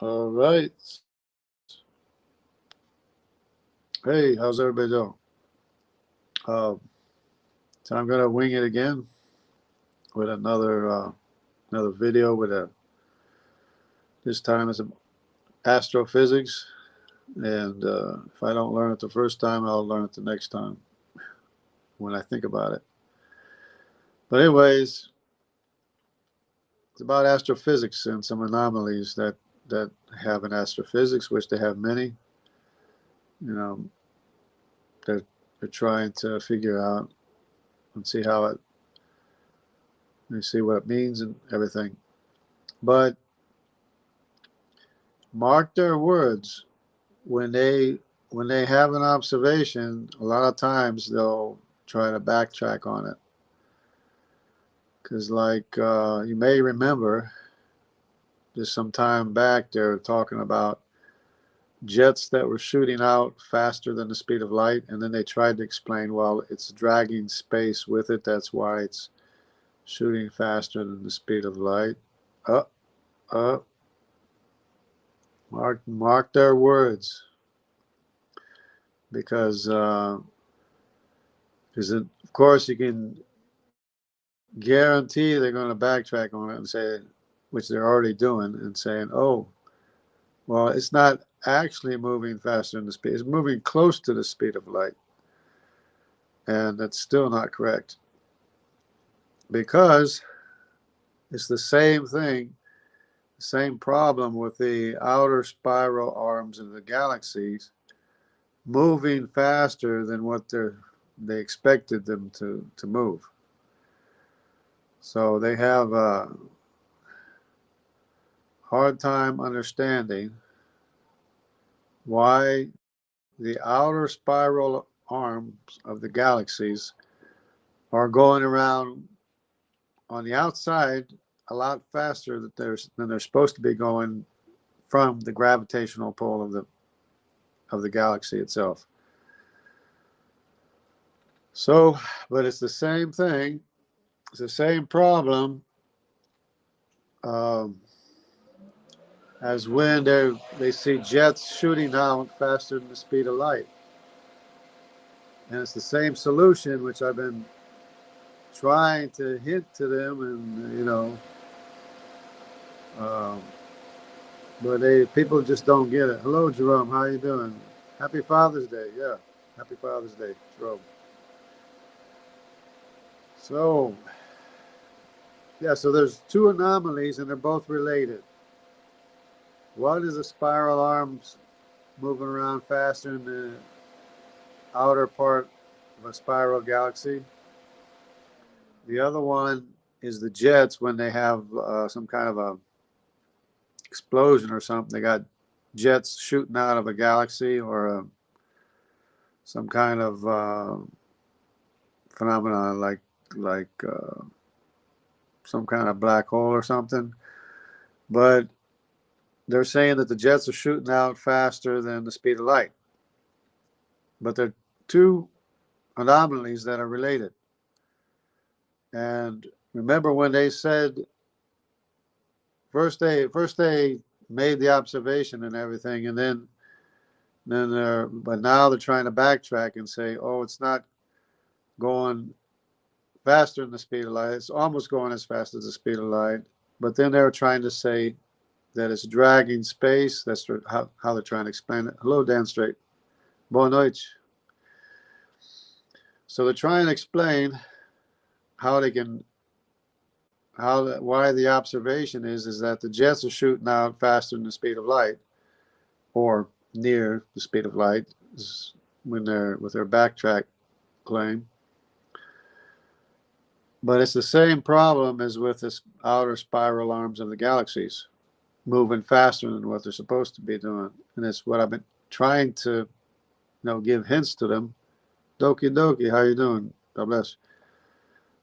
All right. Hey, how's everybody doing? Uh, so I'm gonna wing it again with another video with a this time it's astrophysics, and if I don't learn it the first time, I'll learn it the next time when I think about it. But anyways, it's about astrophysics and some anomalies that have in astrophysics, which they have many. You know, they're trying to figure out and see how it, you see what it means and everything. But mark their words, when they have an observation, a lot of times they'll try to backtrack on it. Because, like, you may remember, just some time back, they were talking about jets that were shooting out faster than the speed of light, and then they tried to explain, well, it's dragging space with it. That's why it's shooting faster than the speed of light. Uh, uh, mark their words, because of course you can guarantee they're going to backtrack on it and say, which they're already doing, and saying, oh, well, it's not actually moving faster than the speed. It's moving close to the speed of light. And that's still not correct, because it's the same thing, the same problem with the outer spiral arms of the galaxies moving faster than what they expected them to move. So they have a hard time understanding why the outer spiral arms of the galaxies are going around on the outside a lot faster than they're supposed to be going from the gravitational pull of the galaxy itself. So, but it's the same thing. It's the same problem as when they see jets shooting out faster than the speed of light. And it's the same solution, which I've been trying to hint to them, and um, but people just don't get it. Hello, Jerome. How you doing? Happy Father's Day. Yeah, happy Father's Day, Jerome. So, yeah, so there's two anomalies, and they're both related. One is the spiral arms moving around faster in the outer part of a spiral galaxy. The other one is the jets when they have some kind of a explosion or something. They got jets shooting out of a galaxy, or some kind of phenomenon, like some kind of black hole or something. But they're saying that the jets are shooting out faster than the speed of light. But they're two anomalies that are related. And remember when they said first they made the observation and everything, and then but now they're trying to backtrack and say, oh, it's not going faster than the speed of light. It's almost going as fast as the speed of light. But then they're trying to say that it's dragging space. That's how they're trying to explain it. Hello, Dan Straight. Boa noite. So they're trying to explain how they can, why the observation is that the jets are shooting out faster than the speed of light, or near the speed of light, when they're with their backtrack claim. But it's the same problem as with the outer spiral arms of the galaxies, moving faster than what they're supposed to be doing. And it's what I've been trying to, give hints to them. Doki Doki, how you doing? God bless.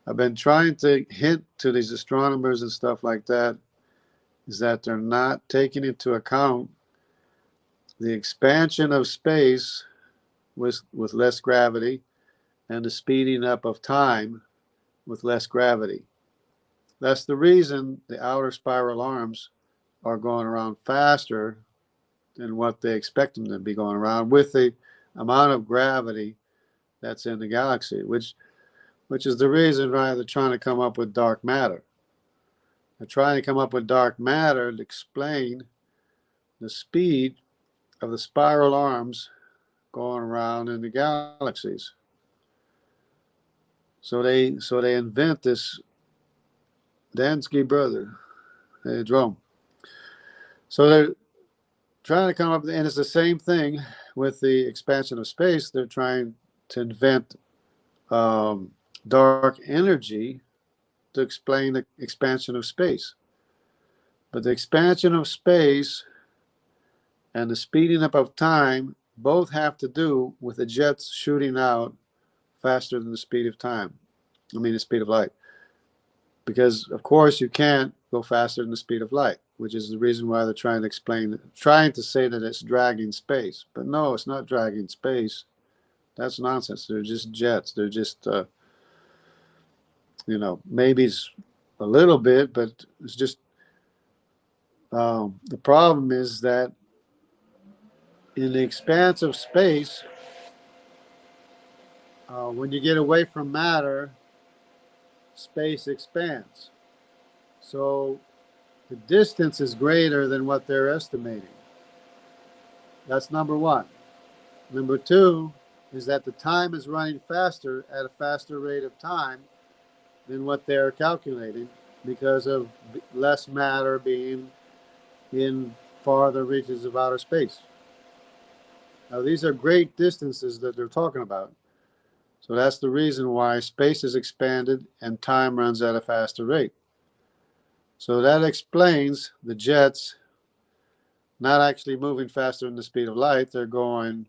I've been trying to hint to these astronomers and stuff like that, is that they're not taking into account the expansion of space with less gravity, and the speeding up of time with less gravity. That's the reason the outer spiral arms are going around faster than what they expect them to be going around with the amount of gravity that's in the galaxy, which is the reason why they're trying to come up with dark matter. They're trying to come up with dark matter to explain the speed of the spiral arms going around in the galaxies. So they invent this Dansky brother, hey, Jerome. So they're trying to come up, and it's the same thing with the expansion of space. They're trying to invent dark energy to explain the expansion of space. But the expansion of space and the speeding up of time both have to do with the jets shooting out faster than the speed of time. I mean, the speed of light. Because, of course, you can't go faster than the speed of light, which is the reason why they're trying to say that it's dragging space. But no, it's not dragging space. That's nonsense. They're just jets. They're just, maybe it's a little bit, but it's just, the problem is that in the expanse of space, when you get away from matter, space expands. So the distance is greater than what they're estimating. That's number one. Number two is that the time is running faster at a faster rate of time than what they're calculating because of less matter being in farther reaches of outer space. Now, these are great distances that they're talking about. So that's the reason why space is expanded and time runs at a faster rate. So that explains the jets not actually moving faster than the speed of light. They're going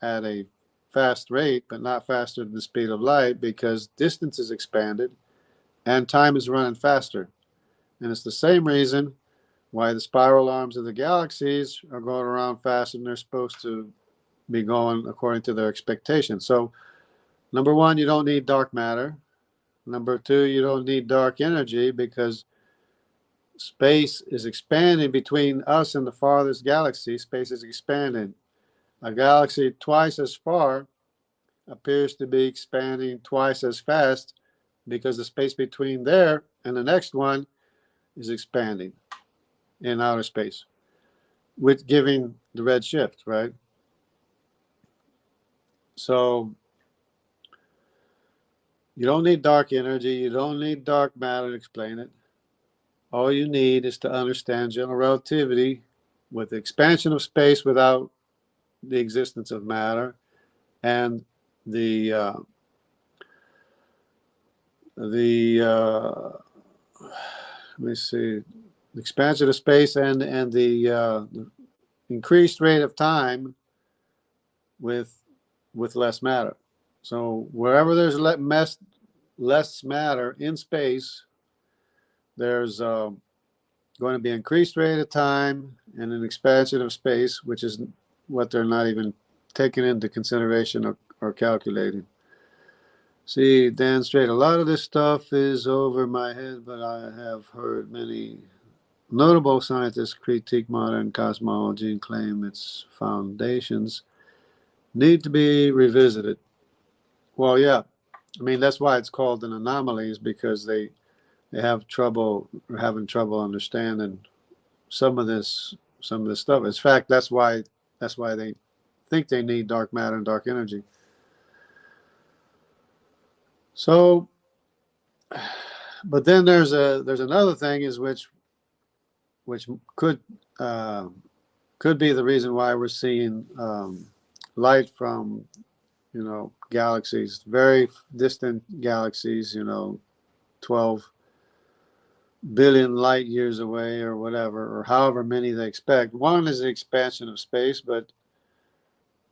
at a fast rate, but not faster than the speed of light because distance is expanded and time is running faster. And it's the same reason why the spiral arms of the galaxies are going around faster than they're supposed to be going according to their expectations. So, number one, you don't need dark matter. Number two, you don't need dark energy because space is expanding between us and the farthest galaxy. Space is expanding. A galaxy twice as far appears to be expanding twice as fast because the space between there and the next one is expanding in outer space, with giving the red shift, right? So you don't need dark energy. You don't need dark matter to explain it. All you need is to understand general relativity with the expansion of space without the existence of matter and the let me see, the expansion of space and the increased rate of time with less matter. So wherever there's less matter in space, there's going to be increased rate of time and an expansion of space, which is what they're not even taking into consideration or calculating. See, Dan Straight, a lot of this stuff is over my head, but I have heard many notable scientists critique modern cosmology and claim its foundations need to be revisited. Well, yeah. I mean, that's why it's called an anomaly, is because they having trouble understanding some of this stuff. In fact, that's why they think they need dark matter and dark energy. So, but then there's another thing is which could be the reason why we're seeing light from galaxies, very distant galaxies, 12 billion light years away or whatever, or however many they expect. One is the expansion of space,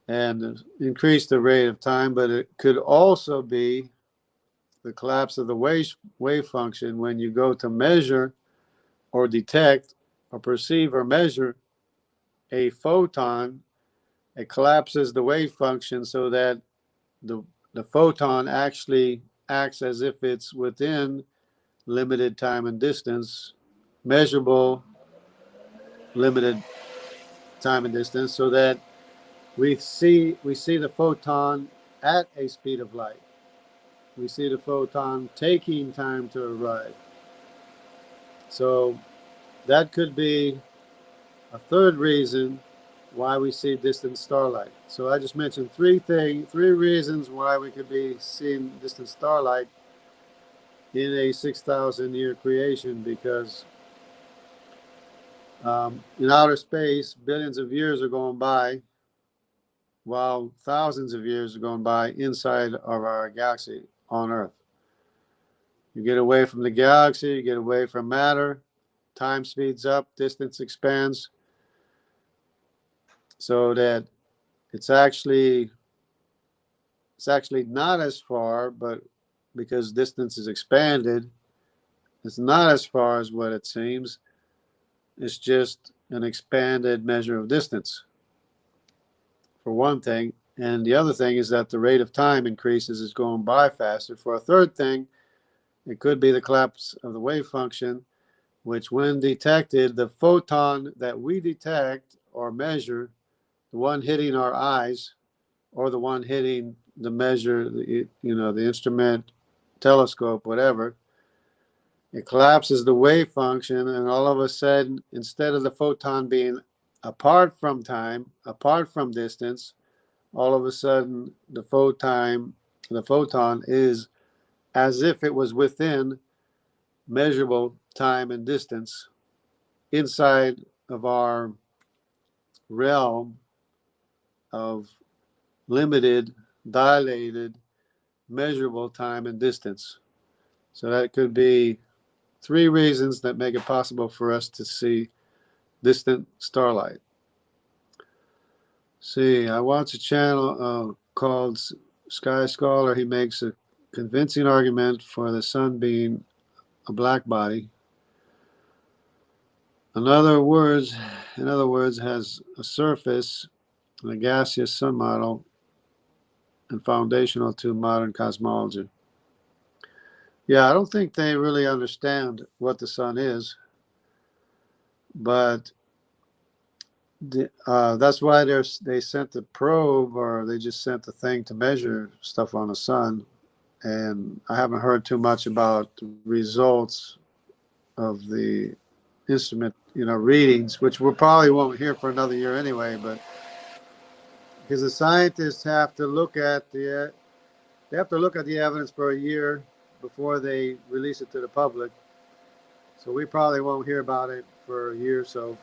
and increase the rate of time, but it could also be the collapse of the wave function when you go to measure or detect or perceive or measure a photon. It collapses the wave function so that the photon actually acts as if it's within limited time and distance, measurable limited time and distance, so that we see the photon at a speed of light. We see the photon taking time to arrive. So that could be a third reason why we see distant starlight. So I just mentioned three reasons why we could be seeing distant starlight in a 6,000 year creation, because in outer space, billions of years are going by, while thousands of years are going by inside of our galaxy on Earth. You get away from the galaxy, you get away from matter, time speeds up, distance expands, so that it's actually not as far, but because distance is expanded, it's not as far as what it seems. It's just an expanded measure of distance, for one thing. And the other thing is that the rate of time increases, is going by faster. For a third thing, it could be the collapse of the wave function, which when detected, the photon that we detect or measure, the one hitting our eyes or the one hitting the measure, the instrument, telescope, whatever, it collapses the wave function, and all of a sudden, instead of the photon being apart from time, apart from distance, all of a sudden the photon is as if it was within measurable time and distance inside of our realm of limited, dilated, measurable time and distance. So that could be three reasons that make it possible for us to see distant starlight. See, I watch a channel called Sky Scholar. He makes a convincing argument for the sun being a black body. In other words, has a surface and a gaseous sun model, and foundational to modern cosmology. Yeah, I don't think they really understand what the sun is, but that's why they sent the probe, or they just sent the thing to measure stuff on the sun. And I haven't heard too much about the results of the instrument, readings, which we probably won't hear for another year anyway. But because the scientists have to look at the evidence for a year before they release it to the public. So we probably won't hear about it for a year or so.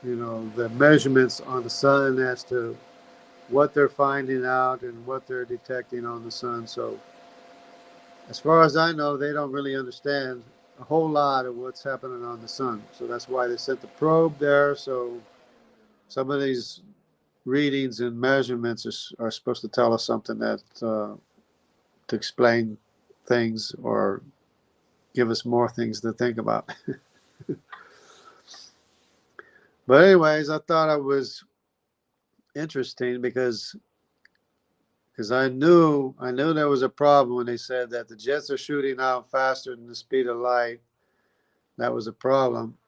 The measurements on the sun as to what they're finding out and what they're detecting on the sun. So as far as I know, they don't really understand a whole lot of what's happening on the sun. So that's why they sent the probe there. So some of these readings and measurements are supposed to tell us something that to explain things or give us more things to think about. But anyways, I thought it was interesting because I knew there was a problem when they said that the jets are shooting out faster than the speed of light. That was a problem.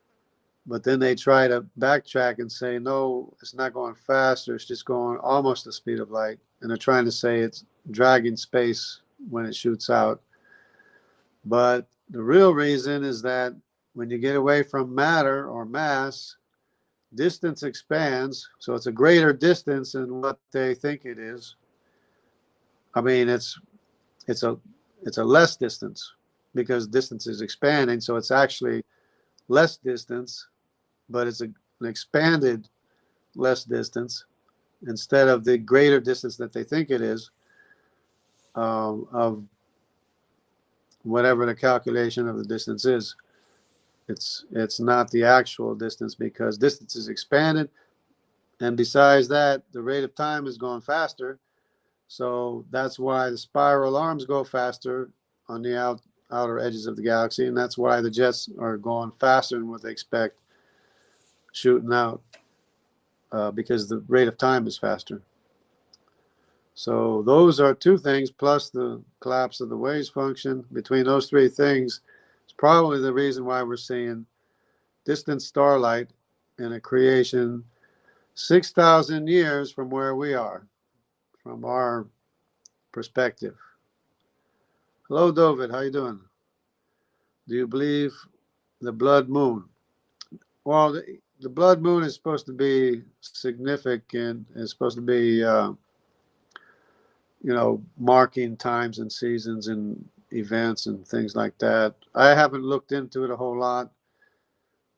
But then they try to backtrack and say, no, it's not going faster. It's just going almost the speed of light. And they're trying to say it's dragging space when it shoots out. But the real reason is that when you get away from matter or mass, distance expands. So it's a greater distance than what they think it is. I mean, it's a less distance because distance is expanding. So it's actually less distance, but it's an expanded less distance instead of the greater distance that they think it is, of whatever the calculation of the distance is. It's not the actual distance because distance is expanded, and besides that, the rate of time is going faster. So that's why the spiral arms go faster on the outer edges of the galaxy, and that's why the jets are going faster than what they expect shooting out, because the rate of time is faster. So those are two things, plus the collapse of the waves function. Between those three things, it's probably the reason why we're seeing distant starlight in a creation 6,000 years from where we are, from our perspective. Hello, David. How you doing? Do you believe the blood moon? Well, the blood moon is supposed to be significant. It's supposed to be, marking times and seasons and events and things like that. I haven't looked into it a whole lot,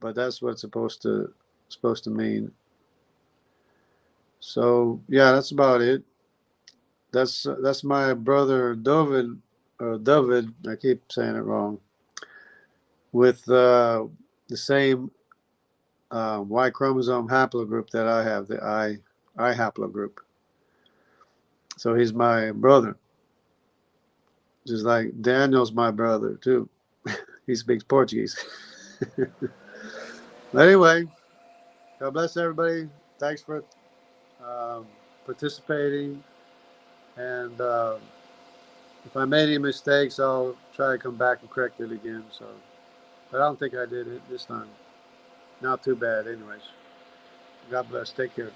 but that's what it's supposed to mean. So yeah, that's about it. That's my brother David, or David. I keep saying it wrong. With the same Y chromosome haplogroup that I have, the I haplogroup. So he's my brother. Just like Daniel's my brother too. He speaks Portuguese. But anyway, God bless everybody. Thanks for participating. And if I made any mistakes, I'll try to come back and correct it again. So, but I don't think I did it this time. Not too bad, anyways. God bless. Take care.